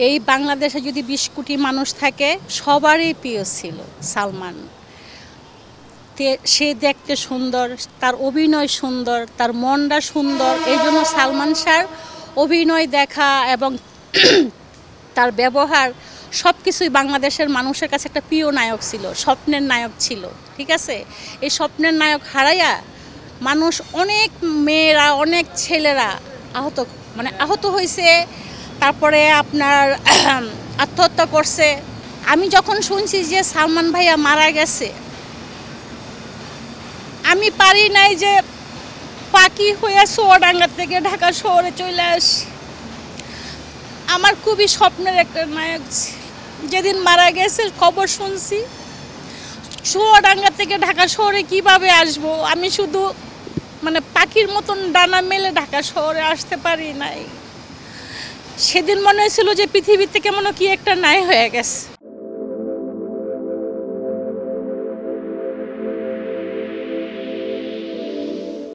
এই বাংলাদেশে যদি ২০ কোটি মানুষ থাকে সবারই প্রিয় ছিল সালমান। সে দেখতে সুন্দর, তার অভিনয় সুন্দর, তার মনটা সুন্দর, এই জন্য সালমান শাহর অভিনয় দেখা এবং তার ব্যবহার সব কিছুই বাংলাদেশের মানুষের কাছে একটা প্রিয় নায়ক ছিল, স্বপ্নের নায়ক ছিল। ঠিক আছে, এই স্বপ্নের নায়ক হারাইয়া মানুষ, অনেক মেয়েরা, অনেক ছেলেরা আহত হয়েছে, তারপরে আপনার আত্মহত্যা করছে। আমি যখন শুনছি যে সালমান ভাইয়া মারা গেছে, আমি পারি নাই যে পাখি হয়ে চুয়াডাঙ্গা থেকে ঢাকা শহরে চলে আসি। আমার খুবই স্বপ্নের একটা নায়ক। যেদিন মারা গেছে খবর শুনছি, চুয়াডাঙ্গা থেকে ঢাকা শহরে কিভাবে আসব, আমি শুধু পাখির মতন ডানা মেলে ঢাকা শহরে আসতে পারি নাই। সেদিন মনে হয়েছিল যে পৃথিবী থেকে মনে কি একটা নাই হয়ে গেছে।